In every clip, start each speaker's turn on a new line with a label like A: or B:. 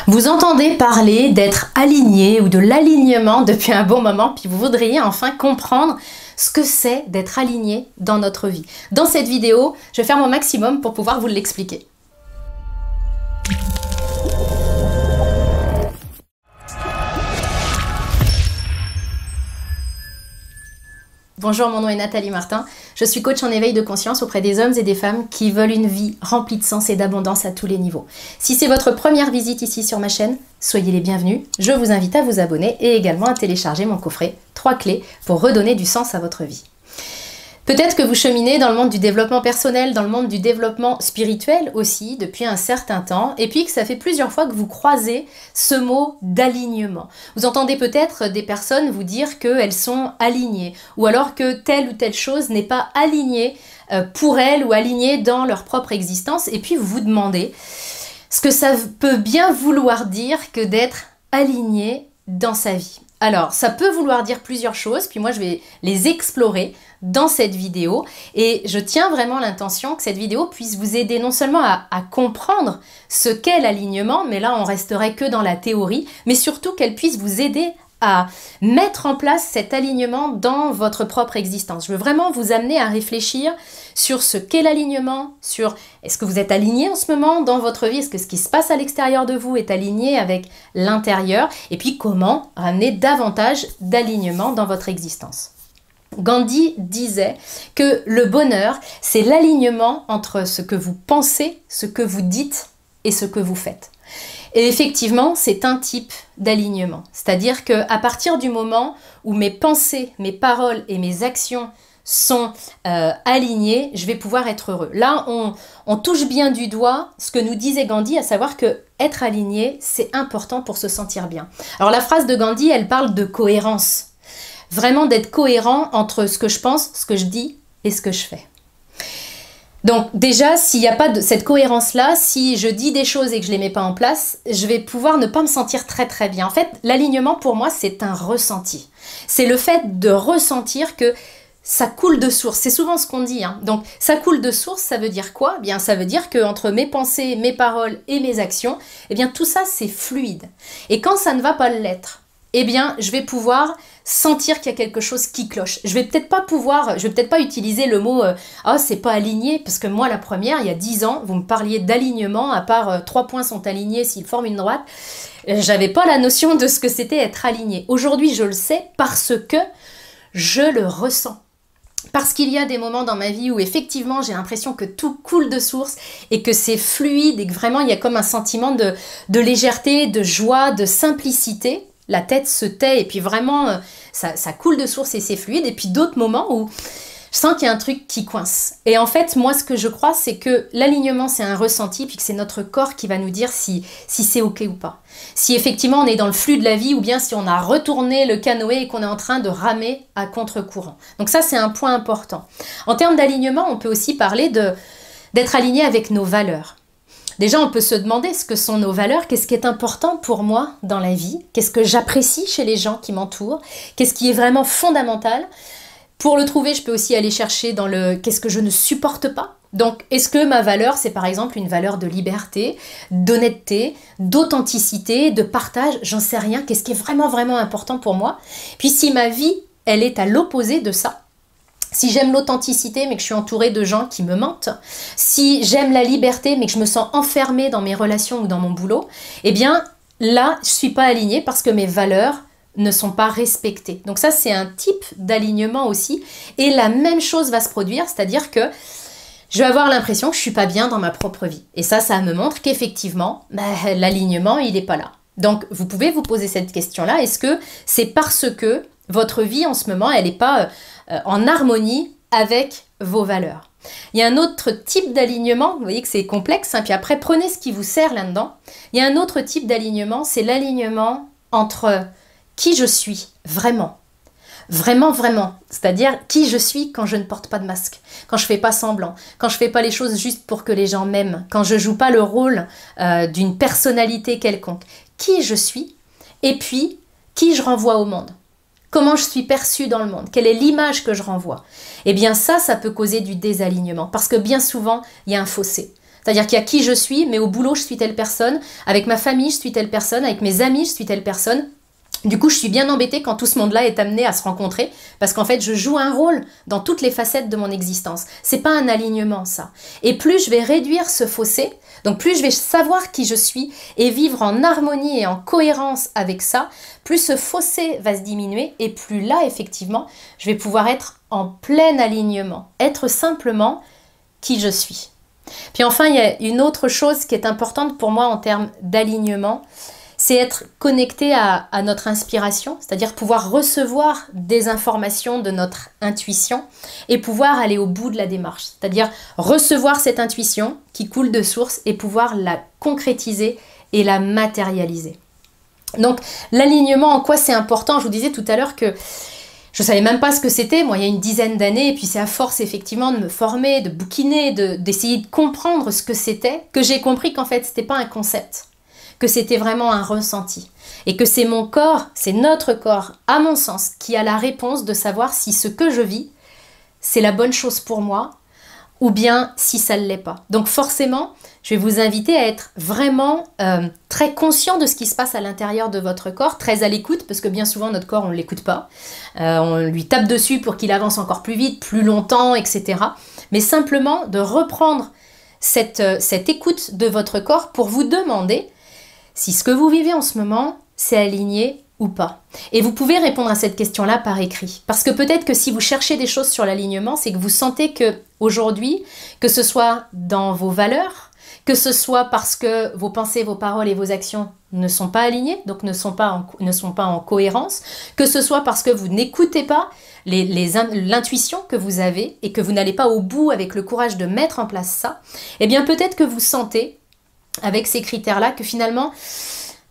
A: Vous entendez parler d'être aligné ou de l'alignement depuis un bon moment, puis vous voudriez enfin comprendre ce que c'est d'être aligné dans notre vie. Dans cette vidéo, je vais faire mon maximum pour pouvoir vous l'expliquer. Bonjour, mon nom est Nathalie Martin, je suis coach en éveil de conscience auprès des hommes et des femmes qui veulent une vie remplie de sens et d'abondance à tous les niveaux. Si c'est votre première visite ici sur ma chaîne, soyez les bienvenus, je vous invite à vous abonner et également à télécharger mon coffret 3 clés pour redonner du sens à votre vie. Peut-être que vous cheminez dans le monde du développement personnel, dans le monde du développement spirituel aussi, depuis un certain temps, et puis que ça fait plusieurs fois que vous croisez ce mot d'alignement. Vous entendez peut-être des personnes vous dire qu'elles sont alignées, ou alors que telle ou telle chose n'est pas alignée pour elles ou alignée dans leur propre existence, et puis vous vous demandez ce que ça peut bien vouloir dire que d'être aligné dans sa vie. Alors, ça peut vouloir dire plusieurs choses, puis moi je vais les explorer dans cette vidéo et je tiens vraiment l'intention que cette vidéo puisse vous aider non seulement à comprendre ce qu'est l'alignement, mais là on resterait que dans la théorie, mais surtout qu'elle puisse vous aider à mettre en place cet alignement dans votre propre existence. Je veux vraiment vous amener à réfléchir sur ce qu'est l'alignement, sur est-ce que vous êtes aligné en ce moment dans votre vie, est-ce que ce qui se passe à l'extérieur de vous est aligné avec l'intérieur, et puis comment ramener davantage d'alignement dans votre existence. Gandhi disait que le bonheur, c'est l'alignement entre ce que vous pensez, ce que vous dites et ce que vous faites. Et effectivement, c'est un type d'alignement. C'est-à-dire qu'à partir du moment où mes pensées, mes paroles et mes actions sont alignées, je vais pouvoir être heureux. Là, on touche bien du doigt ce que nous disait Gandhi, à savoir que être aligné, c'est important pour se sentir bien. Alors la phrase de Gandhi, elle parle de cohérence. Vraiment d'être cohérent entre ce que je pense, ce que je dis et ce que je fais. Donc déjà, s'il n'y a pas de cette cohérence-là, si je dis des choses et que je ne les mets pas en place, je vais pouvoir ne pas me sentir très très bien. En fait, l'alignement pour moi, c'est un ressenti. C'est le fait de ressentir que ça coule de source. C'est souvent ce qu'on dit. Donc ça coule de source, ça veut dire quoi? Bien, ça veut dire qu'entre mes pensées, mes paroles et mes actions, eh bien tout ça c'est fluide. Et quand ça ne va pas l'être, eh bien je vais pouvoir sentir qu'il y a quelque chose qui cloche. Je vais peut-être pas utiliser le mot ah c'est pas aligné, parce que moi la première, il y a 10 ans, vous me parliez d'alignement, à part 3 points sont alignés s'ils forment une droite, j'avais pas la notion de ce que c'était être aligné. Aujourd'hui je le sais parce que je le ressens. Parce qu'il y a des moments dans ma vie où effectivement j'ai l'impression que tout coule de source et que c'est fluide et que vraiment il y a comme un sentiment de légèreté, de joie, de simplicité. La tête se tait et puis vraiment ça coule de source et c'est fluide. Et puis d'autres moments où je sens qu'il y a un truc qui coince. Et en fait, moi ce que je crois, c'est que l'alignement c'est un ressenti, puis que c'est notre corps qui va nous dire si c'est ok ou pas. Si effectivement on est dans le flux de la vie ou bien si on a retourné le canoë et qu'on est en train de ramer à contre-courant. Donc ça c'est un point important. En termes d'alignement, on peut aussi parler d'être aligné avec nos valeurs. Déjà, on peut se demander ce que sont nos valeurs, qu'est-ce qui est important pour moi dans la vie, qu'est-ce que j'apprécie chez les gens qui m'entourent, qu'est-ce qui est vraiment fondamental. Pour le trouver, je peux aussi aller chercher dans le qu'est-ce que je ne supporte pas. Donc, est-ce que ma valeur, c'est par exemple une valeur de liberté, d'honnêteté, d'authenticité, de partage, j'en sais rien, qu'est-ce qui est vraiment, vraiment important pour moi. Puis si ma vie, elle est à l'opposé de ça, si j'aime l'authenticité mais que je suis entourée de gens qui me mentent, si j'aime la liberté mais que je me sens enfermée dans mes relations ou dans mon boulot, eh bien là, je ne suis pas alignée parce que mes valeurs ne sont pas respectées. Donc ça, c'est un type d'alignement aussi. Et la même chose va se produire, c'est-à-dire que je vais avoir l'impression que je ne suis pas bien dans ma propre vie. Et ça me montre qu'effectivement, l'alignement, il n'est pas là. Donc vous pouvez vous poser cette question-là, est-ce que c'est parce que votre vie en ce moment, elle n'est pas en harmonie avec vos valeurs? Il y a un autre type d'alignement, vous voyez que c'est complexe, puis après prenez ce qui vous sert là-dedans. Il y a un autre type d'alignement, c'est l'alignement entre qui je suis vraiment. Vraiment, vraiment. C'est-à-dire qui je suis quand je ne porte pas de masque, quand je ne fais pas semblant, quand je ne fais pas les choses juste pour que les gens m'aiment, quand je ne joue pas le rôle d'une personnalité quelconque. Qui je suis et puis qui je renvoie au monde. Comment je suis perçue dans le monde? Quelle est l'image que je renvoie? Eh bien ça peut causer du désalignement parce que bien souvent, il y a un fossé. C'est-à-dire qu'il y a qui je suis, mais au boulot, je suis telle personne. Avec ma famille, je suis telle personne. Avec mes amis, je suis telle personne. Du coup, je suis bien embêtée quand tout ce monde-là est amené à se rencontrer, parce qu'en fait, je joue un rôle dans toutes les facettes de mon existence. C'est pas un alignement, ça. Et plus je vais réduire ce fossé, donc plus je vais savoir qui je suis et vivre en harmonie et en cohérence avec ça, plus ce fossé va se diminuer et plus là, effectivement, je vais pouvoir être en plein alignement, être simplement qui je suis. Puis enfin, il y a une autre chose qui est importante pour moi en termes d'alignement, c'est être connecté à notre inspiration, c'est-à-dire pouvoir recevoir des informations de notre intuition et pouvoir aller au bout de la démarche, c'est-à-dire recevoir cette intuition qui coule de source et pouvoir la concrétiser et la matérialiser. Donc l'alignement, en quoi c'est important? Je vous disais tout à l'heure que je ne savais même pas ce que c'était, moi, il y a une dizaine d'années, et puis c'est à force, effectivement, de me former, de bouquiner, d'essayer de comprendre ce que c'était, que j'ai compris qu'en fait, ce n'était pas un concept, que c'était vraiment un ressenti, et que c'est mon corps, c'est notre corps, à mon sens, qui a la réponse de savoir si ce que je vis, c'est la bonne chose pour moi, ou bien si ça ne l'est pas. Donc forcément, je vais vous inviter à être vraiment très conscient de ce qui se passe à l'intérieur de votre corps, très à l'écoute, parce que bien souvent notre corps, on ne l'écoute pas. On lui tape dessus pour qu'il avance encore plus vite, plus longtemps, etc. Mais simplement de reprendre cette écoute de votre corps pour vous demander si ce que vous vivez en ce moment, c'est aligné ou pas. Et vous pouvez répondre à cette question-là par écrit. Parce que peut-être que si vous cherchez des choses sur l'alignement, c'est que vous sentez que aujourd'hui, que ce soit dans vos valeurs, que ce soit parce que vos pensées, vos paroles et vos actions ne sont pas alignées, donc ne sont pas en cohérence, que ce soit parce que vous n'écoutez pas l'intuition que vous avez et que vous n'allez pas au bout avec le courage de mettre en place ça, eh bien peut-être que vous sentez, avec ces critères-là, que finalement,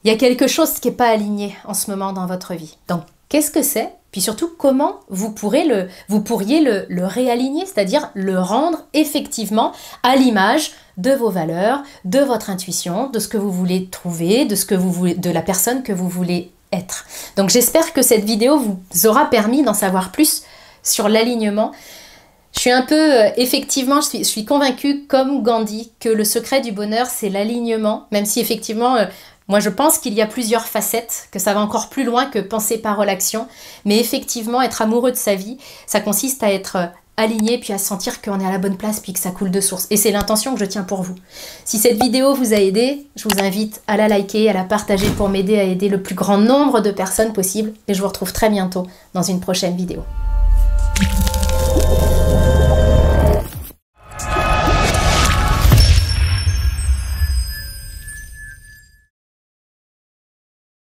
A: il y a quelque chose qui n'est pas aligné en ce moment dans votre vie. Donc, qu'est-ce que c'est? Puis surtout, comment vous pourriez le réaligner, c'est-à-dire le rendre effectivement à l'image de vos valeurs, de votre intuition, de ce que vous voulez trouver, de la personne que vous voulez être. Donc, j'espère que cette vidéo vous aura permis d'en savoir plus sur l'alignement. Je suis un peu, effectivement, je suis convaincue, comme Gandhi, que le secret du bonheur, c'est l'alignement, même si effectivement... moi, je pense qu'il y a plusieurs facettes, que ça va encore plus loin que penser, parole, action. Mais effectivement, être amoureux de sa vie, ça consiste à être aligné, puis à sentir qu'on est à la bonne place, puis que ça coule de source. Et c'est l'intention que je tiens pour vous. Si cette vidéo vous a aidé, je vous invite à la liker, à la partager pour m'aider à aider le plus grand nombre de personnes possible. Et je vous retrouve très bientôt dans une prochaine vidéo.